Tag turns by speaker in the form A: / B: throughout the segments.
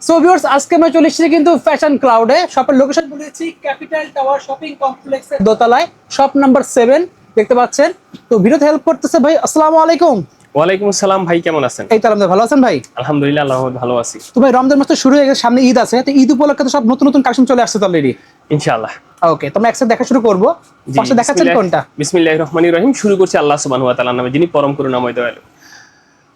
A: So viewers, আজকে আমরা চলে এসেছি কিন্তু ফ্যাশন ক্লাউডে। শপের লোকেশন বলেছি ক্যাপিটাল টাওয়ার শপিং কমপ্লেক্সের দোতলায়, শপ নাম্বার 7 দেখতে পাচ্ছেন। তো ভিডিওতে হেল্প করতেছে ভাই। আসসালামু আলাইকুম।
B: ওয়ালাইকুম আসসালাম ভাই, কেমন আছেন?
A: এই তো আলহামদুলিল্লাহ, ভালো আছেন ভাই?
B: আলহামদুলিল্লাহ, আল্লাহ ভালো আছি।
A: তো ভাই রমজান মাস তো শুরু হয়ে গেছে, সামনে ঈদ আছে। তো ঈদ উপলক্ষে তো সব নতুন নতুন কালেকশন চলে আসছে তো অলরেডি।
B: ইনশাআল্লাহ।
A: ওকে, তো আমরা একসাথে দেখা শুরু করব। পাশে দেখাচ্ছেন কোনটা?
B: বিসমিল্লাহির রহমানির রহিম। শুরু করছি আল্লাহ সুবহানাহু ওয়া তাআলার নামে, যিনি পরম করুণাময় দয়ালু।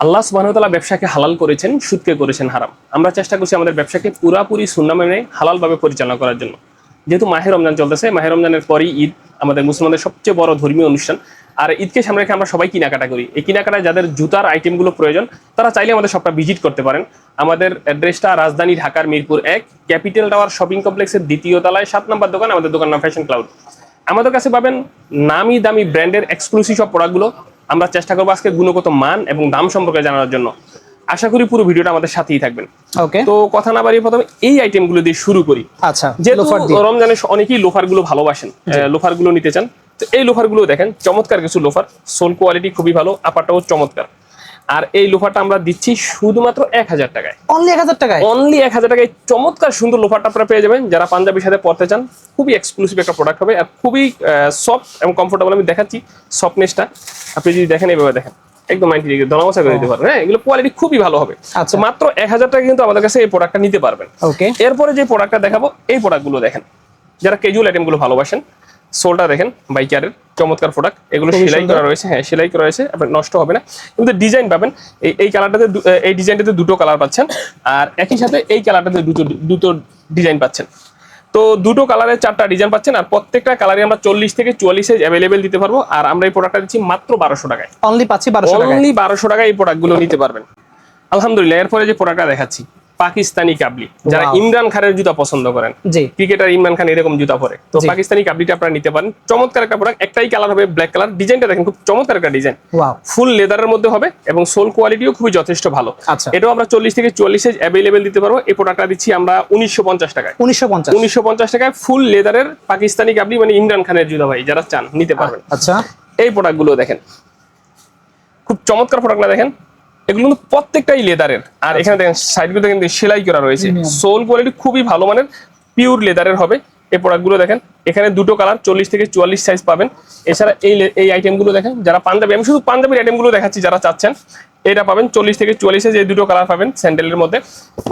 B: আল্লাহ সুবহানাহু ওয়া তাআলা ব্যবসাকে হালাল করেছেন, সুদকে করেছেন হারাম। আমরা চেষ্টা করছি আমাদের ব্যবসাকে পুরাপুরি সুন্নাহ মেনে হালালভাবে পরিচালনা করার জন্য। যেহেতু মাহে রমজান চলতেছে, মাহে রমজানের পরই ঈদ আমাদের মুসলমানদের সবচেয়ে বড় ধর্মীয় অনুষ্ঠান। আর ঈদকে সামনে রেখে আমরা সবাই কেনাকাটা করি। এই কেনাকাটায় যাদের জুতার আইটেমগুলো প্রয়োজন, তারা চাইলে আমাদের শপটা ভিজিট করতে পারেন। আমাদের অ্যাড্রেসটা রাজধানী ঢাকার মিরপুর 1 ক্যাপিটাল টাওয়ার শপিং কমপ্লেক্সের দ্বিতীয় তলায় 7 নম্বর দোকান। আমাদের দোকান নাম ফ্যাশন ক্লাউড। আমাদের কাছে পাবেন নামি দামি ব্র্যান্ডের এক্সক্লুসিভ সব প্রোডাক্টগুলো। আমরা চেষ্টা করবো আজকে গুণগত মান এবং দাম সম্পর্কে জানার জন্য। আশা করি পুরো ভিডিওটা আমাদের সাথেই থাকবেন।
A: ওকে,
B: তো কথা না বাড়িয়ে প্রথমে এই আইটেমগুলো দিয়ে শুরু করি।
A: আচ্ছা,
B: যেহেতু রমজানে অনেকেই লোফারগুলো ভালোবাসেন, লোফারগুলো নিতে চান, তো এই লোফারগুলো দেখেন, চমৎকার কিছু লোফার। সোল কোয়ালিটি খুবই ভালো, আপারটাও চমৎকার। আর এই লোফারটা আমরা দিচ্ছি শুধুমাত্র 1000 টাকায়।
A: অনলি 1000 টাকায়?
B: অনলি 1000 টাকায় চমৎকার সুন্দর লোফারটা আপনারা পেয়ে যাবেন। যারা পাঞ্জাবির সাথে পরতে চান, খুবই এক্সক্লুসিভ একটা প্রোডাক্ট হবে আর খুবই সফট এবং কমফোর্টেবল। আমি দেখাচ্ছি সফটনেসটা, আপনি যদি দেখেন এইভাবে দেখেন, একদম 90 ডিগ্রি দলামশা করে দিতে পারবেন। হ্যাঁ, এগুলো কোয়ালিটি খুবই ভালো হবে।
A: আচ্ছা,
B: মাত্র 1000 টাকা কিন্তু আমাদের কাছে এই প্রোডাক্টটা নিতে পারবেন।
A: ওকে,
B: এরপরে যে প্রোডাক্টটা দেখাবো, এই প্রোডাক্টগুলো দেখেন। যারা ক্যাজুয়াল আইটেমগুলো ভালোবাসেন, সোলটা দেখেন বাইকারের চমৎকার প্রোডাক্ট। এগুলো সেলাই করা রয়েছে, হ্যাঁ সেলাই করা রয়েছে, আপনার নষ্ট হবে না। কিন্তু ডিজাইন পাবেন এই কালারটাতে, এই ডিজাইনটাতে দুটো কালার পাচ্ছেন, আর একই সাথে এই কালারটাতে দুটো ডিজাইন পাচ্ছেন। তো দুটো কালারের 4টা ডিজাইন পাচ্ছেন, আর প্রত্যেকটা কালারে আমরা 40 থেকে 44 সাইজ অ্যাভেলেবেল দিতে পারবো। আর আমরা এই প্রোডাক্টটা দিচ্ছি মাত্র 1200 টাকায়।
A: অনলি পাচ্ছি 1200 টাকায়।
B: অনলি 1200 টাকায় এই প্রোডাক্টগুলো নিতে পারবেন আলহামদুলিল্লাহ। এরপরে যে প্রোডাক্টটা দেখাচ্ছি, পাকিস্তানি কাবলি। যারা ইমরান খানের জুতা পছন্দ করেন, ক্রিকেটার ইমরান খান এরকম জুতা পরে, তো পাকিস্তানি কাবলিটা আপনারা নিতে পারেন। চমৎকার একটা প্রোডাক্ট, একটাই কালার হবে ব্ল্যাক কালার। ডিজাইনটা দেখেন, খুব চমৎকার একটা ডিজাইন, ফুল লেদারের মধ্যে হবে এবং সোল কোয়ালিটিও খুবই যথেষ্ট ভালো। এটাও আমরা 40 থেকে 44 সাইজ অ্যাভেলেবেল দিতে পারবো। এই প্রোডাক্টটা দিচ্ছি আমরা 1950 টাকায়। 1950 টাকায় ফুল লেদারের পাকিস্তানি কাবলি, মানে ইমরান খানের জুতা ভাই যারা চান নিতে পারবেন। আচ্ছা, এই প্রোডাক্টগুলো দেখেন, খুব চমৎকার প্রোডাক্টটা দেখেন। এগুলো কিন্তু প্রত্যেকটাই লেদারের, আর এখানে দেখেন সাইডগুলো দেখেন সেলাই করা রয়েছে। সোল কোয়ালিটি খুবই ভালো মানের, পিওর লেদারের হবে এই প্রোডাক্টগুলো দেখেন। এখানে দুটো কালার 40 থেকে 44 সাইজ পাবেন। এছাড়া এই আইটেমগুলো দেখেন, যারা পাঞ্জাবি, আমি শুধু পাঞ্জাবির আইটেমগুলো দেখাচ্ছি, যারা চাচ্ছেন এটা পাবেন 40 থেকে 44 সাইজ। এই দুটো কালার পাবেন স্যান্ডেলের মধ্যে,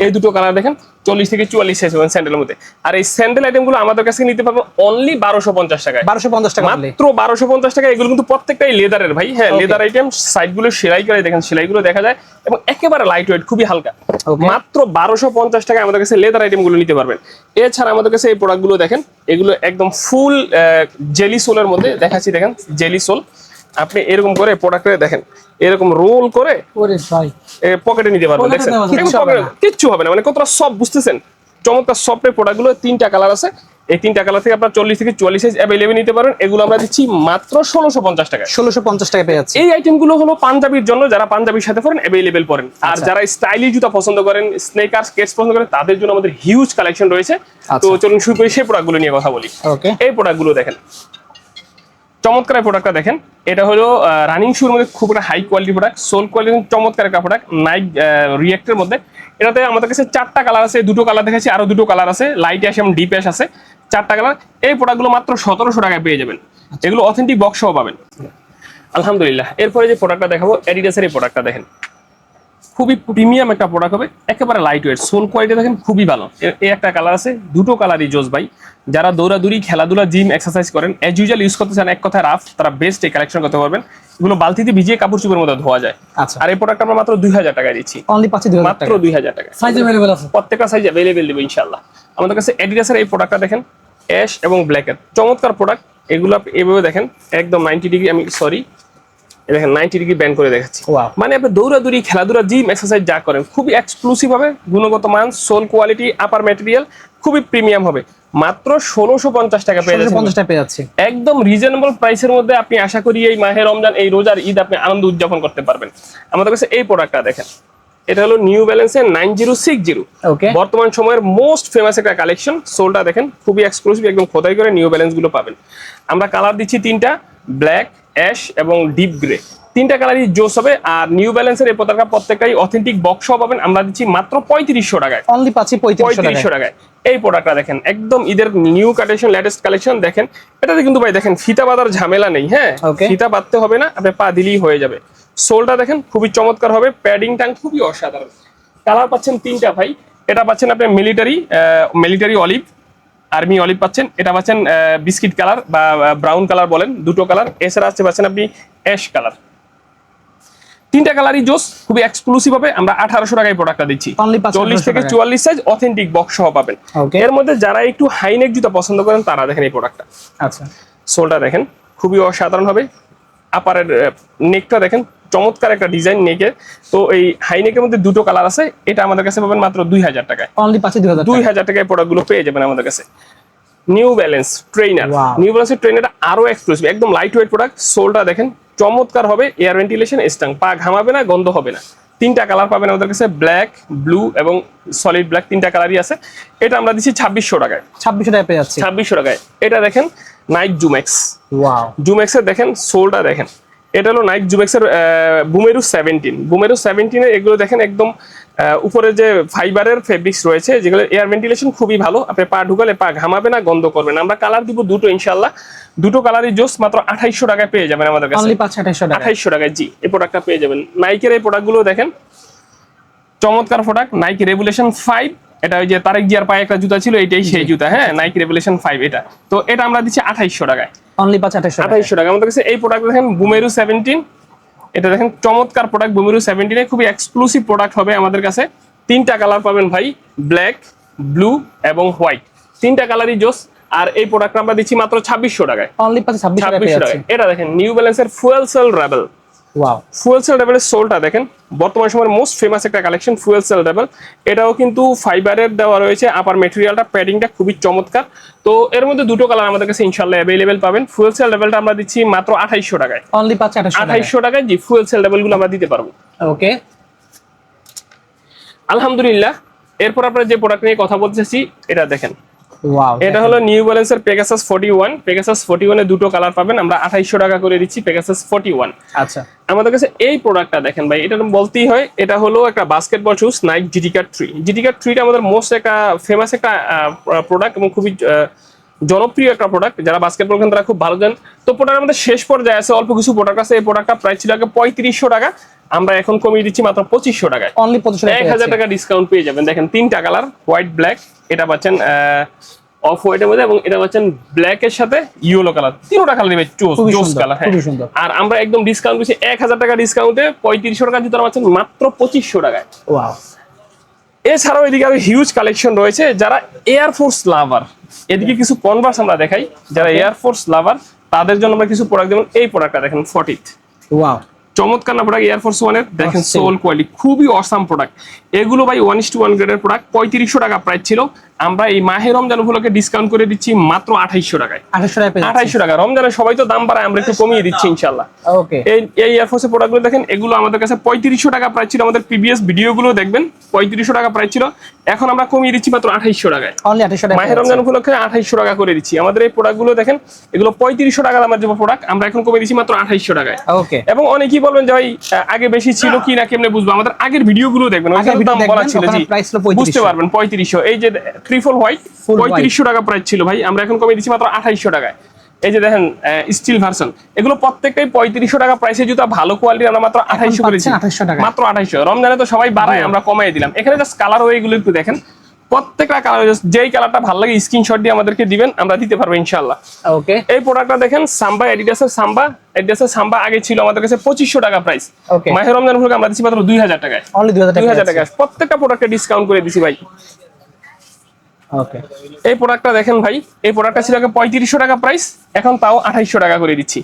B: এই দুটো কালার দেখেন 40 থেকে 44 সাইজ পাবেন স্যান্ডেলের মধ্যে। আর এই স্যান্ডেল আইটেমগুলো আমাদের কাছে নিতে পারবেন অনলি 1250 টাকায়।
A: 1250 টাকা,
B: মাত্র 1250 টাকা। এগুলো কিন্তু প্রত্যেকটাই লেদারের ভাই, হ্যাঁ লেদার আইটেম। সাইডগুলো সেলাই করে দেখেন, সেলাইগুলো দেখা যায় এবং একেবারে লাইট ওয়েট, খুবই হালকা। মাত্র 1250 টাকায় আমাদের কাছে লেদার আইটেমগুলো নিতে পারবেন। এছাড়া আমাদের কাছে এই প্রোডাক্টগুলো দেখেন, এগুলো একদম ফুল জেলি সোলের মধ্যে দেখাচ্ছি, দেখেন জেলি সোল। আপনি এরকম করে প্রোডাক্টে দেখেন, এরকম রোল করে পকেটে নিতে পারবেন। দেখছেন কিচ্ছু হবে না, মানে কতটা সফট বুঝতেছেন। চমৎকার সফটের প্রোডাক্টগুলো 3টা কালার আছে। এই 3টা কালার থেকে আপনার 40 থেকে 44 সাইজ অ্যাভেলেবল নিতে পারেন। এগুলো আমরা দিচ্ছি মাত্র 1650 টাকায়।
A: 1650 টাকা পেয়ে যাচ্ছে।
B: এই আইটেমগুলো হলো পাঞ্জাবির জন্য, যারা পাঞ্জাবির সাথে পরেন অ্যাভেলেবল পরেন। আর যারা স্টাইলি জুতা পছন্দ করেন, স্নেকার স্কেটস পছন্দ করেন, তাদের জন্য আমাদের হিউজ কালেকশন রয়েছে। তো চলুন শুরু করি সেই প্রোডাক্টগুলো নিয়ে কথা বলি। এই প্রোডাক্টগুলো দেখেন, চমৎকার এই প্রোডাক্টটা দেখেন। এটা হলো রানিং শুর মধ্যে খুব একটা হাই কোয়ালিটি প্রোডাক্ট, সোল কোয়ালিটি চমৎকার একটা প্রোডাক্ট, নাইক রিয়েক্টের মধ্যে। এটাতে আমাদের কাছে 4টা কালার আছে, দুটো কালার দেখেছি, আরো দুটো কালার আছে, লাইট অ্যাশ এবং ডিপ অ্যাশ আছে, 4টা কালার। এই প্রোডাক্টগুলো মাত্র 1700 টাকায় পেয়ে যাবেন। এগুলো অথেন্টিক বক্স সহ পাবেন আলহামদুলিল্লাহ। এরপরে যে প্রোডাক্টটা দেখাবো, অ্যাডিডাসের এই প্রোডাক্টটা দেখেন, খুবই প্রিমিয়াম একটা প্রোডাক্ট হবে, একেবারে লাইট ওয়েট। সোল কোয়ালিটি দেখেন খুবই ভালো। এই একটা কালার আছে, দুটো কালারই জোস ভাই। যারা দৌড়াদৌড়ি, খেলাধুলা, জিম, এক্সারসাইজ করেন, অ্যাজ ইউজুয়াল ইউজ করতে চান, এক কথায় রাফ, তারা বেস্ট এই কালেকশন করতে পারবেন। এগুলো বালতিতে ভিজিয়ে কাপড় চোপড়ের মধ্যে ধোয়া যায়। আর এই প্রোডাক্ট আমরা মাত্র 2000 টাকায় দিচ্ছি। মাত্র 2000 টাকা। সাইজ अवेलेबल আছে, প্রত্যেকটা সাইজ अवेलेबल দেব ইনশাআল্লাহ। আমাদের কাছে অ্যাডিডাসের এই প্রোডাক্টটা দেখেন, অ্যাশ এবং ব্ল্যাকের চমৎকার প্রোডাক্ট। এগুলো এভাবে দেখেন, একদম 90 ডিগ্রি, আমি সরি দেখেন 90 ডিগ্রি ব্যান্ড করে দেখাচ্ছি। মানে আপনি দৌড়াদৌড়ি, খেলাধুলা, জিম, এক্সারসাইজ যা করেন, খুবই এক্সক্লুসিভ হবে, গুণগত মান, সোল কোয়ালিটি, আপার ম্যাটেরিয়াল খুবই প্রিমিয়াম হবে। মাত্র 1650 টাকা পেয়ে যাচ্ছে, একদম রিজনেবল প্রাইসের মধ্যে। আপনি আশা করি এই মাহে রমজান, এই রোজার ঈদ আপনি আনন্দ উদযাপন করতে পারবেন। আমাদের কাছে এই প্রোডাক্টটা দেখেন, এটা হলো নিউ ব্যালেন্সের 9060। বর্তমান সময়ের মোস্ট ফেমাস একটা কালেকশন। সোলটা দেখেন খুবই এক্সক্লুসিভ, একদম খোদাই করে নিউ ব্যালেন্স গুলো পাবেন। আমরা কালার দিচ্ছি 3টা, ব্ল্যাক, অ্যাশ এবং ডিপ গ্রে। তিনটা কালারই জোস হবে। আর নিউ ব্যালেন্সের এই পতাকা প্রত্যেকটাই অথেন্টিক বক্স পাবেন, আমরা দিচ্ছি মাত্র 3500 টাকায়।
A: অনলি পাচ্ছি
B: 3500 টাকায়। এই প্রোডাক্টটা দেখেন একদম ঈদের নিউ কালেকশন, লেটেস্ট কালেকশন। দেখেন এটাতে কিন্তু ভাই দেখেন ফিতা বাঁধার ঝামেলা নেই, হ্যাঁ ফিতা বাঁধতে হবে না, আপনি পা দিলেই হয়ে যাবে। সোলটা দেখেন খুবই চমৎকার হবে, প্যাডিং টাং খুবই অসাধারণ। কালার পাচ্ছেন তিনটা ভাই, এটা পাচ্ছেন আপনি মিলিটারি অলিভ, আর্মি অলিভ পাচ্ছেন, এটা পাচ্ছেন বিস্কিট কালার বা ব্রাউন কালার বলেন, দুটো কালার। এছাড়া আসছে পাচ্ছেন আপনি অ্যাশ কালার। তিনটা কালারই জোস, খুবই এক্সক্লুসিভ হবে। আমরা 1800 টাকায় প্রোডাক্টটা দিচ্ছি। 40 থেকে 44 সাইজ অথেন্টিক বক্স সহ পাবেন। এর মধ্যে যারা একটু হাইনেক জুতা পছন্দ করেন তারা দেখেন এই প্রোডাক্টটা।
A: আচ্ছা,
B: সোলটা দেখেন খুবই অসাধারণ হবে। আপারের নেকটা দেখেন চমৎকার একটা ডিজাইন নেকের। তো এই হাইনেকের মধ্যে দুটো কালার আছে, এটা আমাদের কাছে পাবেন মাত্র 2000 টাকায়।
A: অনলি পাচ্ছি
B: 2000 টাকায় প্রোডাক্টগুলো পেয়ে যাবেন আমাদের কাছে। নিউ ব্যালেন্স ট্রেনার, নিউ ব্যালেন্সের ট্রেনারটা আরো এক্সক্লুসিভ, একদম লাইট ওয়েট প্রোডাক্ট। সোলটা দেখেন চমৎকার হবে, এয়ার ভেন্টিলেশন স্টাং, পা ঘামাবে না, গন্ধ হবে না। তিনটা কালার পাবেন আমাদের কাছে, ব্ল্যাক, ব্লু এবং সলিড ব্ল্যাক, তিনটা কালারই আছে। এটা আমরা দিচ্ছি 2600 টাকায়।
A: 2600 টাকায় পেয়ে যাচ্ছি।
B: 2600 টাকায়। এটা দেখেন নাইক জুমেক্স,
A: ওয়াও,
B: জুমেক্সের দেখেন সোলটা দেখেন, এটা হলো নাইক জুমেক্সের বুমেরু 17 এগুলো দেখেন একদম উপরে যে ফাইবারের ফেব্রিক্স রয়েছে, যেগুলো এয়ার ভেন্টিলেশন খুবই ভালো, আপনি পা ঢুকালে পা ঘামাবে না, গন্ধ করবে না। আমরা কালার দিব দুটো ইনশাআল্লাহ, দুটো কালারই জোস, মাত্র 2800 টাকায় পেয়ে যাবেন আমাদের কাছে।
A: অনলি 2800
B: টাকায় জি এই প্রোডাক্টটা পেয়ে যাবেন। নাইকের এই প্রোডাক্টগুলো দেখেন চমৎকার প্রোডাক্ট, নাইকি রেভুলেশন 5, এটা ওই যে তারেক জিয়ার পায়ে একটা জুতা ছিল, এটাই সেই জুতা, হ্যাঁ নাইকি রেভুলেশন 5 এটা। তো এটা আমরা দিচ্ছি 2800 টাকায়।
A: অনলি 2800
B: টাকা আমাদের কাছে। এই প্রোডাক্ট দেখেন বুমেরু 17, এটা দেখেন চমৎকার প্রোডাক্ট বুমেরু 17, খুবই এক্সক্লুসিভ প্রোডাক্ট হবে আমাদের কাছে। তিনটা কালার পাবেন ভাই, ব্ল্যাক, ব্লু এবং হোয়াইট, তিনটা কালারই জোস। আর এই প্রোডাক্ট আমরা দিচ্ছি মাত্র 2600 টাকায়।
A: অনলি 2600 টাকায়।
B: এটা দেখেন নিউ ব্যালেন্সের fuel cell rebel.
A: Wow,
B: fuel cell রেবেলের সোলটা দেখেন বর্তমান সময়ের মোস্ট ফেমাস একটা কালেকশন ফুয়েল সেল রেবেল। এটাও কিন্তু ফাইবারের দেওয়া রয়েছে, আপার ম্যাটেরিয়ালটা প্যাডিংটা খুবই চমৎকার। তো এর মধ্যে দুটো কালার আমাদের কাছে ইনশাআল্লাহ अवेलेबल পাবেন। ফুয়েল সেল রেবেলটা আমরা দিচ্ছি মাত্র 2800 টাকায়।
A: অনলি 2800
B: টাকায় জি ফুয়েল সেল রেবেলগুলো আমরা দিতে পারবো।
A: ওকে,
B: আলহামদুলিল্লাহ। এরপর আপনারা যে প্রোডাক্ট নিয়ে কথা বলতেছি এটা দেখেন,
A: ওয়াও,
B: এটা হলো নিউ ব্যালেন্সের পেগাসাস 41। পেগাসাস 41 এ দুটো কালার পাবেন, আমরা 2800 টাকা করে দিচ্ছি পেগাসাস 41।
A: আচ্ছা,
B: আমাদের কাছে এই প্রোডাক্টটা দেখেন ভাই, এটা বলতেই হয়, এটা হলো একটা বাস্কেটবল শুজ নাইক জিটিকার 3। জিটিকার 3টা আমাদের মোস্ট একটা ফেমাস একটা প্রোডাক্ট এবং খুবই জনপ্রিয় একটা প্রোডাক্ট, যারা বাস্কেটবল খেলেন তারা খুব ভালো জানেন। তো প্রোডাক্টের মধ্যে শেষ পর্যায়ে আছে অল্প কিছু প্রোডাক্ট আছে। এই প্রোডাক্টটা প্রাইস ছিল আগে 3500 টাকা, আমরা এখন কমিয়ে দিচ্ছি মাত্র 2500 টাকায়।
A: অনলি 2500 টাকা,
B: 1000 টাকা ডিসকাউন্ট পেয়ে যাবেন। দেখেন তিনটা কালার, হোয়াইট, ব্ল্যাক, এটা পাচ্ছেন অফ হোয়াইটের মধ্যে, এবং এটা পাচ্ছেন ব্ল্যাক এর সাথে ইয়েলো কালার, তিনটা কালার দিবে জোস কালার। হ্যাঁ, আর আমরা একদম ডিসকাউন্ট দিচ্ছি 1000 টাকা ডিসকাউন্টে 3500 টাকা জুতা পাচ্ছেন মাত্র 2500 টাকায়।
A: ওয়াও।
B: এছাড়াও এদিকে আরো হিউজ কালেকশন রয়েছে। যারা এয়ারফোর্স লাভার, এদিকে কিছু কনভার্স আমরা দেখাই, যারা এয়ারফোর্স লাভার তাদের জন্য আমরা কিছু প্রোডাক্ট দেবো। এই প্রোডাক্টটা দেখেন 40,
A: ওয়াও,
B: চমৎকার না প্রোডাক্ট, এয়ারফোর্স 1 দেখেন সোল কোয়ালিটি খুবই অসাম প্রোডাক্ট। এগুলো ভাই 1:1 গ্রেডের প্রোডাক্ট, 3500 টাকা প্রাইস ছিল, আমরা এই মাহে রমজান উপলক্ষে ডিসকাউন্ট করে দিচ্ছি মাত্র 2800 টাকায়। 2800 টাকা। রমজানের সবাই তো দাম বাড়ায়, আমরা একটু কমিয়ে দিচ্ছি ইনশাআল্লাহ।
A: ওকে,
B: এই এয়ারফোর্সের প্রোডাক্টগুলো দেখেন, এগুলো আমাদের কাছে 3500 টাকা প্রাইস ছিল, আমাদের প্রিভিয়াস ভিডিওগুলো দেখবেন 3500 টাকা প্রাইস ছিল, এখন আমরা কমিয়ে দিচ্ছি মাত্র 2800 টাকায়।
A: অনলি 2800 টাকা
B: মাহে রমজান উপলক্ষে 2800 টাকা করে দিচ্ছি। আমাদের এই প্রোডাক্টগুলো দেখেন, এগুলো 3500 টাকা দামের যে প্রোডাক্ট, আমরা এখন কমিয়ে দিচ্ছি মাত্র 2800 টাকায়।
A: ওকে,
B: এবং অনেকেই বলবেন যে ভাই আগে বেশি ছিল কি না কেমনে বুঝবো, আমাদের আগের ভিডিওগুলো দেখবেন, ওখানে দাম বলা ছিল, জি বুঝতে পারবেন। 3500, এই যে ট্রিপল হোয়াইট 3500 টাকা প্রাইস ছিল ভাই, আমরা এখন কমিয়ে দিচ্ছি মাত্র 2800 টাকায়। এই যে দেখেন স্টিল ভার্সন, এগুলো প্রত্যেকটাই 3500 টাকা প্রাইসের জুতা, ভালো কোয়ালিটি, আমরা মাত্র 2800 করেছি, মাত্র 2800। রমজানে তো সবাই বাড়ায়, আমরা কমাই দিলাম। এখানে জাস্ট কালার ওয়েগুলো একটু দেখেন, প্রত্যেকটা কালার যেই কালারটা ভালো লাগে স্ক্রিনশট দিয়ে আমাদেরকে দিবেন, আমরা দিতে পারবো ইনশাআল্লাহ।
A: ওকে,
B: এই প্রোডাক্টটা দেখেন সাম্বা, এডিডাসের সাম্বা আগে ছিল আমাদের কাছে 2500 টাকা প্রাইস, মাহে রমজান উপলক্ষে আমরা দিচ্ছি মাত্র 2000 টাকায়।
A: অনলি 2000
B: টাকা। প্রত্যেকটা প্রোডাক্টে ডিসকাউন্ট করে দিছি ভাই।
A: ওকে,
B: এই প্রোডাক্টটা দেখেন ভাই, এই প্রোডাক্টটা ছিল আগে 3500 টাকা প্রাইস, এখন তাও 2800 টাকা করে দিচ্ছি।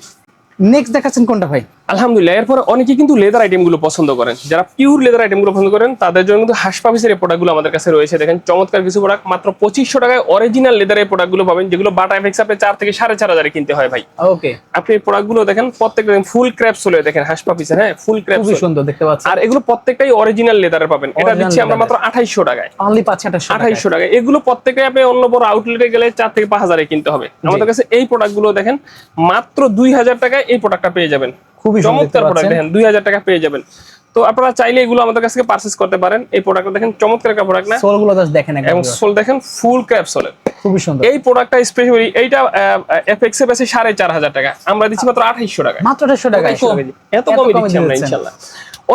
A: নেক্সট দেখাচ্ছেন কোনটা ভাই?
B: আলহামদুলিল্লাহ। এরপর অনেকে কিন্তু লেদার আইটেমগুলো পছন্দ করেন, যারা পিওর লেদার আইটেমগুলো পছন্দ করেন তাদের জন্য কিন্তু হাসপাফিসের এই প্রোডাক্টগুলো আমাদের কাছে রয়েছে। দেখেন চমৎকার কিছু প্রোডাক্ট, মাত্র 2500 টাকায় অরিজিনাল লেদারের প্রোডাক্টগুলো পাবেন, যেগুলো বাটা এফএক্স আপনি 4 থেকে 4500 কিনতে হয় ভাই।
A: ওকে,
B: আপনি এই প্রোডাক্টগুলো দেখেন, প্রত্যেকটা ফুল ক্র্যাপস হলে দেখেন হাসপাফিসের, হ্যাঁ ফুল ক্র্যাপস,
A: খুব সুন্দর দেখতে পাচ্ছেন।
B: আর এগুলো প্রত্যেকটাই অরিজিনাল লেদারের পাবেন। এটা দিচ্ছি আমরা মাত্র 2800 টাকায়।
A: অনলি 2800
B: টাকায়। এগুলো প্রত্যেকটাই আপনি অন্য বড় আউটলেটে গেলে 4 থেকে 5000 কিনতে হবে। আমাদের কাছে এই প্রোডাক্টগুলো দেখেন মাত্র 2000 টাকায় এই প্রোডাক্টটা পেয়ে যাবেন।
A: খুবই
B: চমৎকার প্রোডাক্ট দেখেন 2000 টাকা পেয়ে যাবেন। তো আপনারা চাইলে এগুলো আমাদের কাছ থেকে পারচেজ করতে পারেন। এই প্রোডাক্টটা দেখেন চমৎকার একটা প্রোডাক্ট না,
A: সোলগুলো জাস্ট দেখেন একদম,
B: এবং সোল দেখেন ফুল ক্র্যাপ সোলের,
A: খুবই সুন্দর।
B: এই প্রোডাক্টটা স্পেশালি এইটা এফএক্স এ বেশি 4500 টাকা, আমরা দিচ্ছি মাত্র 2800 টাকা।
A: মাত্র 2800 টাকা,
B: এত কমে দিচ্ছি আমরা ইনশাআল্লাহ।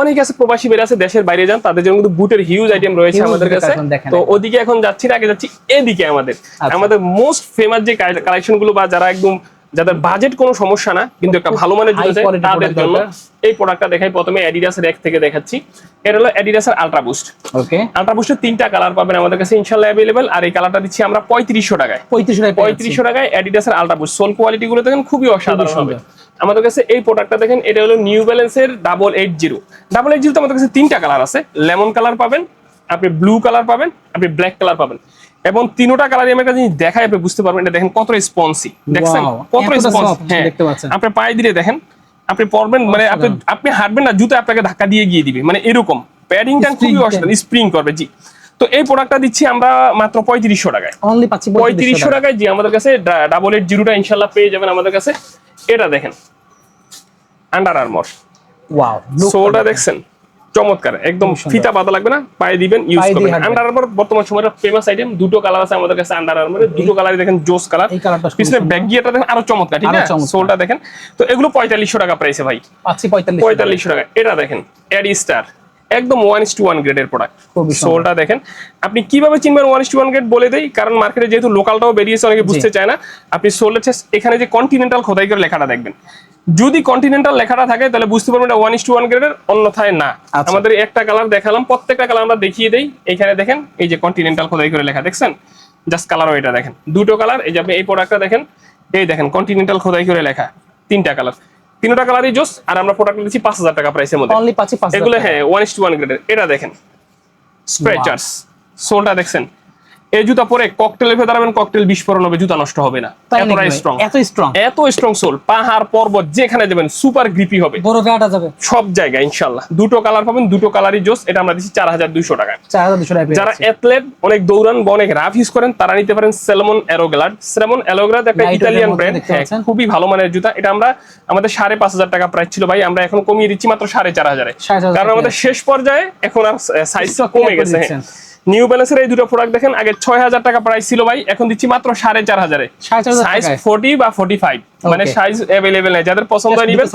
B: অনেক আছে প্রবাসী বের আছে, দেশের বাইরে যান, তাদের জন্য কিন্তু বুটের হিউজ আইটেম রয়েছে আমাদের কাছে। তো ওদিকে এখন যাচ্ছি না, আগে যাচ্ছি এদিকে। আমাদের মোস্ট ফেমাস যে কালেকশন গুলো, বা যারা একদম যাদের বাজেট কোনো সমস্যা না কিন্তু একটা ভালো মানের জুতো চাই, তাদের জন্য এই প্রোডাক্টটা দেখাই। প্রথমে অ্যাডিডাস এর এক থেকে দেখাচ্ছি। এটা হলো অ্যাডিডাস এর আলট্রা বুস্ট।
A: ওকে,
B: আলট্রা বুস্টের 3টা কালার পাবেন আমাদের কাছে ইনশাআল্লাহ अवेलेबल। আর এই কালারটা দিচ্ছি আমরা 3500 টাকায়। 3500 টাকায় অ্যাডিডাস এর আলট্রা বুস্ট। সোল কোয়ালিটি গুলো দেখেন খুবই অসাধারণ হবে আমাদের কাছে। এই প্রোডাক্টটা দেখেন, এটা হলো নিউ ব্যালেন্সের 880। 880 তো আমাদের কাছে 3টা কালার আছে। লেমন কালার পাবেন, আপনি ব্লু কালার পাবেন, আপনি ব্ল্যাক কালার পাবেন। এবং 3টা কালারই আমি একটা জিনিস দেখাই, আপনি বুঝতে পারবেন। এটা দেখেন কত রেসপন্সি, দেখছেন কত রেসপন্স। হ্যাঁ, দেখতে পাচ্ছেন, আপনি পায়ে দিলে দেখেন, আপনি পরবেন মানে আপনি হাঁটবেন না, জুতো আপনাকে ধাক্কা দিয়ে গিয়ে দিবে, মানে এরকম প্যাডিংটা খুবই অসাধারণ, স্প্রিং করবে। জি, তো এই প্রোডাক্টটা দিচ্ছি আমরা মাত্র 3500 টাকায়। অনলি পাচ্ছি 3500 টাকায়। জি, আমাদের কাছে 880টা ইনশাআল্লাহ পেয়ে যাবেন আমাদের কাছে। এটা দেখেন আন্ডার আর্মর, ওয়াও, সোলটা দেখছেন চমৎকার, একদম ফিতা বাঁধা লাগবে না, পায়ে দিবেন, ইউজ করবেন। আন্ডার আর্মর বর্তমান সময়ের ফেমাস আইটেম। 2টো কালার আছে আমাদের কাছে আন্ডার আর্মরের, 2টো কালারই দেখেন জোস কালার। পিছনে ব্যাক গিয়ারটা দেখেন আরো চমৎকার, ঠিক আছে, সোলটা দেখেন। তো এগুলো 4500 টাকা প্রাইসে ভাই, পাচ্ছি 4500 টাকা। এটা দেখেন এডি স্টার, একদম 1:1 গ্রেডের প্রোডাক্ট। সোলটা দেখেন, আপনি কিভাবে চিনবেন 1:1 গ্রেড বলে দেই, কারণ মার্কেটে যেহেতু লোকালটাও বেরিয়েছে, অনেকে বুঝতে চায় না। আপনি সোলের এখানে যে কন্টিনেন্টাল খোদাই করে লেখাটা দেখবেন, যদি কন্টিনেন্টাল লেখাটা থাকে তাহলে বুঝতে পারবেন এটা 1:1 গ্রেডের, অন্যথায় না। আমাদের একটা কালার দেখালাম, প্রত্যেকটা কালার আমরা দেখিয়ে দেই। এখানে দেখেন এই যে কন্টিনেন্টাল খোদাই করে লেখা, দেখছেন জাস্ট কালারও এটা দেখেন, 2টো কালার। এই যে আপনি এই প্রোডাক্টটা দেখেন, এই দেখেন কন্টিনেন্টাল খোদাই করে লেখা, 3টা কালার, 3টা কালারই জোস। আর আমরা প্রোডাক্ট দিচ্ছি 5000 টাকা প্রাইসের মধ্যে, অনলি পাচ্ছি 5000 এগুলো। হ্যাঁ, 1:1 গ্রেডের। এটা দেখেন স্ট্রেচার্স, সোলটা দেখছেন। এই জুতা পরে ককটেলে ফেলে দাঁড়াবেন, ককটেল বিস্ফোরণ হবে, জুতা নষ্ট হবে না, এতটাই স্ট্রং, এত স্ট্রং সোল। পাহাড় পর্বত যেখানে যাবেন সুপার গ্রিপি হবে, বড় গাটা যাবে সব জায়গায় ইনশাআল্লাহ। 2টো কালার পাবেন, 2টো কালারই জোস। এটা আমরা দিচ্ছি 4200 টাকা। 4200 টাকা। যারা অ্যাথলেট, অনেক দৌড়ান বা অনেক রাফ ইউজ করেন, তারা নিতে পারেন সেলমন অ্যারোগ্লাড। সেলমন অ্যারোগ্লাড একটা ইতালিয়ান ব্র্যান্ড, খুবই ভালো মানের জুতা। এটা আমরা আমাদের 5500 টাকা প্রাইস ছিল ভাই, আমরা এখন কমিয়ে দিচ্ছি মাত্র 4500, কারণ আমাদের শেষ পর্যায়ে এখন আর সাইজ কমে গেছে। নিউ ব্যালেন্সের এই দুটো প্রোডাক্ট দেখেন, আগে 6000 টাকা প্রাইস ছিল ভাই, এখন দিচ্ছি মাত্র 4500। সাইজ 40 বা 45, মানে সাইজ अवेलेबल নাই, যাদের পছন্দ হয় নিবেন।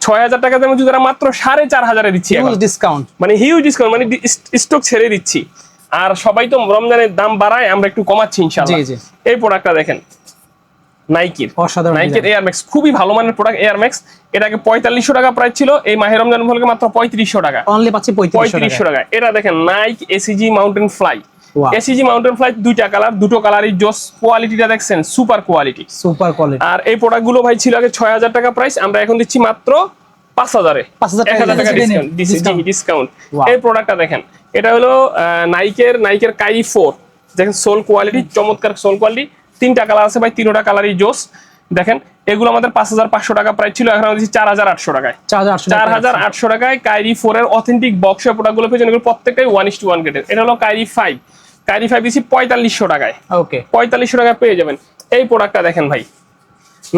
B: 6000 টাকা দামের জুতা মাত্র 4500 এ দিচ্ছি, হিউজ ডিসকাউন্ট, মানে হিউজ ডিসকাউন্ট, মানে স্টক ছেড়ে দিচ্ছি। আর সবাই তো রমজানের দাম বাড়ায়, আমরা একটু কমাচ্ছি ইনশাআল্লাহ। এই প্রোডাক্টটা দেখেন নাইকির, নাইকির এয়ার ম্যাক্স, খুবই ভালো মানের প্রোডাক্ট এয়ার ম্যাক্স। এটা আগে 4500 টাকা প্রাইস ছিল, এই মাহে রমজান উপলক্ষে মাত্র 3500 টাকা, অনলি পাচ্ছি 3500 টাকা। এটা দেখেন Naik ACG mountain fly. ACG mountain fly 2টা কালার, 2টো কালারই জোস। কোয়ালিটিটা দেখছেন সুপার কোয়ালিটি, সুপার কোয়ালিটি। আর এই প্রোডাক্টগুলো ভাই ছিল আগে 6000 টাকা প্রাইস, আমরা এখন দিচ্ছি মাত্র 5000 এ, 1000 টাকা ডিসকাউন্ট। এই প্রোডাক্টটা দেখেন, এটা হলো নাইকের কাই 4, দেখেন সোল কোয়ালিটি, চমৎকার সোল কোয়ালিটি। 3টা কালার আছে ভাই, 3টা কালারই জোস। দেখেন এগুলো আমাদের 5500 টাকা প্রাইস ছিল, এখন আমরা দিচ্ছি 4800 টাকায়। 4800 টাকায় কাইরি 4 এর অথেন্টিক বক্সের প্রোডাক্টগুলো পেয়েছেন, এগুলো প্রত্যেকটাই 1:1 গ্রেডের। এটা হলো কাইরি 5, কাইরি 5 দিচ্ছি 4500 টাকায়। ওকে, 4500 টাকায় পেয়ে যাবেন। এই প্রোডাক্টটা দেখেন ভাই,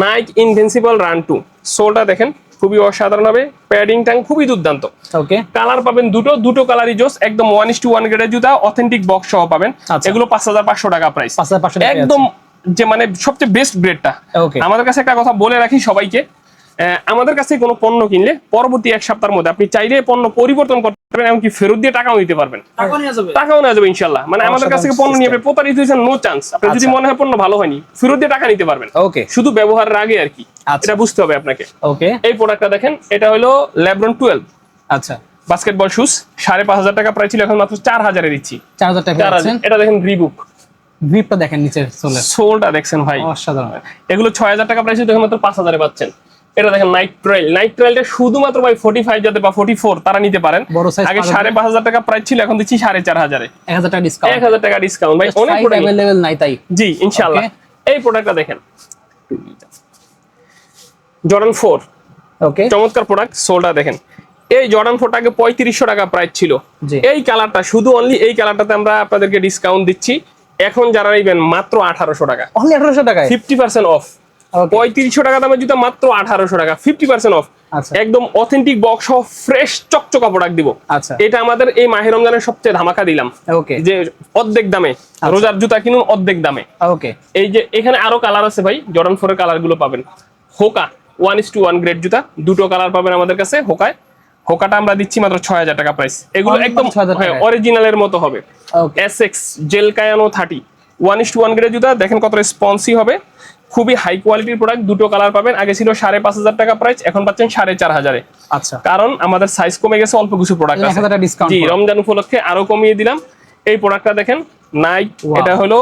B: নাইক ইনভিনসিবল রান 2, সোলটা দেখেন খুবই অসাধারণ হবে, প্যাডিং ট্যাং খুবই দুর্দান্ত। ওকে, কালার পাবেন দুটো কালারই জোস, একদম 1:1 গ্রেডের জুতা, অথেন্টিক বক্স সহ পাবেন। এগুলো 5500 টাকা প্রাইস, 5500 টাকা একদম, যে মানে সবচেয়ে বেস্ট গ্রেডটা। আমাদের কাছে একটা কথা বলে রাখি সবাইকে, আমাদের কাছে কোনো পণ্য কিনলে পরবর্তী 1 সপ্তাহের মধ্যে আপনি চাইলে পণ্য পরিবর্তন করতে পারবেন, এমনকি ফেরত দিয়ে টাকাও নিতে পারবেন, টাকাও নেওয়া যাবে ইনশাআল্লাহ। মানে আমাদের কাছ থেকে পণ্য নিয়ে আপনি প্রতারিত হয়েছেন, নো চান্স। আপনি যদি মনে হয় পণ্য ভালো হয়নি, ফেরত দিয়ে টাকা নিতে পারবেন। ওকে, শুধু ব্যবহারের আগে আর কি, এটা বুঝতে হবে আপনাকে। ওকে, এই প্রোডাক্টটা দেখেন, এটা হলো লেব্রন 12। আচ্ছা, বাস্কেটবল শুজ, 5500 টাকা প্রাইস ছিল, এখন মাত্র 4000 এ দিচ্ছি। 4000 টাকা। এটা দেখেন রিবুক, গ্রিপটা দেখেন, নিচের সোলটা দেখছেন ভাই অসাধারণ। এগুলো 6000 টাকা প্রাইস, দেখেন মাত্র 5000 এ পাচ্ছেন। এটা দেখেন নাইট ট্রেলটা শুধুমাত্র ভাই 45 যাতে বা 44 তারা নিতে পারেন। আগে 5500 টাকা প্রাইস ছিল, এখন দিচ্ছি 4500 এ, 1000 টাকা ডিসকাউন্ট। 1000 টাকা ডিসকাউন্ট ভাই, অনেক প্রোডাক্ট अवेलेबल নাই তাই। জি ইনশাআল্লাহ। এই প্রোডাক্টটা দেখেন, জর্ডান 4। ওকে, চমৎকার প্রোডাক্ট, সোলটা দেখেন। এই জর্ডান 4টা আগে 3500 টাকা প্রাইস ছিল। এই কালারটা, শুধু অনলি এই কালারটাতে আমরা আপনাদেরকে ডিসকাউন্ট দিচ্ছি, এখন যারা নেবেন মাত্র 1800 টাকা, অনলি 1800 টাকায় 50% অফ। 3500 টাকা দামের জুতা মাত্র 1800 টাকা, 50% অফ।
A: আচ্ছা
B: একদম অথেন্টিক বক্স সহ ফ্রেশ চকচকা প্রোডাক্ট দিব।
A: আচ্ছা
B: এটা আমাদের এই মাহে রমজানের সবচেয়ে ধামাকা দিলাম,
A: ওকে
B: যে অর্ধেক দামে রোজার জুতা কিনুন অর্ধেক দামে।
A: ওকে
B: এই যে এখানে আরো কালার আছে ভাই, জর্ডান 4 এর কালার গুলো পাবেন। হোকা 1:1 গ্রেড জুতা, দুটো কালার পাবেন আমাদের কাছে হোকায়। হোকাটা আমরা দিচ্ছি মাত্র 6000 টাকা প্রাইস। এগুলো একদম অরিজিনালের মতো হবে। এসএক্স জেল কায়ানো 30 1:1 গ্রেড জুতা, দেখেন কত রেসপন্সি হবে, খুবই হাই কোয়ালিটির প্রোডাক্ট। দুটো কালার পাবেন, আগে ছিল 5500 টাকা প্রাইস, এখন পাচ্ছেন 4500।
A: আচ্ছা
B: কারণ আমাদের সাইজ কমে গেছে, অল্প কিছু প্রোডাক্ট আছে।
A: 1000 ডিসকাউন্ট
B: জি, রমজান উপলক্ষে আরো কমিয়ে দিলাম। এই প্রোডাক্টটা দেখেন, নাইক, এটা হলো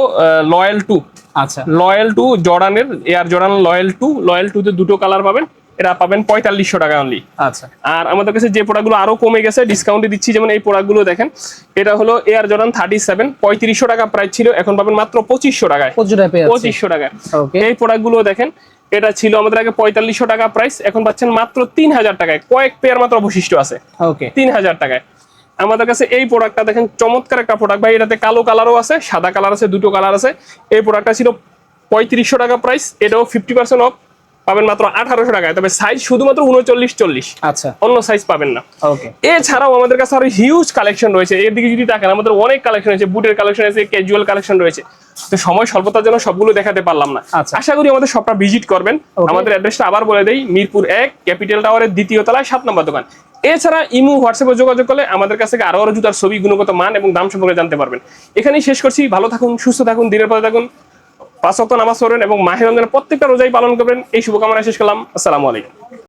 B: লয়াল 2।
A: আচ্ছা
B: লয়াল 2 জর্ডানের, এয়ার জর্ডান লয়াল 2। লয়াল 2 তে দুটো কালার পাবেন, এটা পাবেন 4500 টাকা অনলি।
A: আচ্ছা
B: আর আমাদের কাছে যে প্রোডাক্টগুলো আরো কমে গেছে ডিসকাউন্টে দিচ্ছি, যেমন এই প্রোডাক্টগুলো দেখেন, এটা হলো এয়ার জর্ডান 37, 3500 টাকা প্রাইস ছিল, এখন পাবেন মাত্র 2500 টাকায়। 2500 টাকায়। এই প্রোডাক্টগুলো দেখেন, এটা ছিল আমাদের আগে 4500 টাকা প্রাইস, এখন পাচ্ছেন মাত্র 3000 টাকায়। কয়েক পেয়ার মাত্র অবশিষ্ট আছে,
A: ওকে
B: 3000 টাকায়। আমাদের কাছে এই প্রোডাক্টটা দেখেন, চমৎকার একটা প্রোডাক্ট ভাই। এটাতে কালো কালারও আছে, সাদা কালার আছে, দুটো কালার আছে। এই প্রোডাক্টটা ছিল 3500 টাকা প্রাইস, এটাও 50% অফ, পাবেন মাত্র 1800 টাকায়। তবে সাইজ শুধুমাত্র 39-40,
A: আচ্ছা
B: অন্য সাইজ পাবেন না।
A: ওকে
B: এছাড়াও আমাদের কাছে আরো হিউজ কালেকশন রয়েছে। এর দিকে যদি তাকান, আমাদের অনেক কালেকশন আছে, বুটের কালেকশন আছে, ক্যাজুয়াল কালেকশন রয়েছে। তো সময় স্বল্পতার জন্য সবগুলো দেখাতে পারলাম না। আশা করি আমাদের শপটা ভিজিট করবেন। আমাদের অ্যাড্রেসটা আবার বলে দেই, মিরপুর 1 ক্যাপিটাল টাওয়ারের 2য় তলায় 7 নম্বর দোকান। এছাড়া ইমো হোয়াটসঅ্যাপে যোগাযোগ করলে আমাদের কাছে আরো জুতার ছবি, গুণগত মান এবং দাম সম্পর্কে জানতে পারবেন। এখানেই শেষ করছি। ভালো থাকুন, সুস্থ থাকুন, দিনের পথে থাকুন, 5 ওয়াক্ত নামাজ পড়বেন এবং মাহে রমজানের প্রত্যেকটা রোজাই পালন করবেন। এই শুভকামনা শেষ করলাম। আসসালামু আলাইকুম।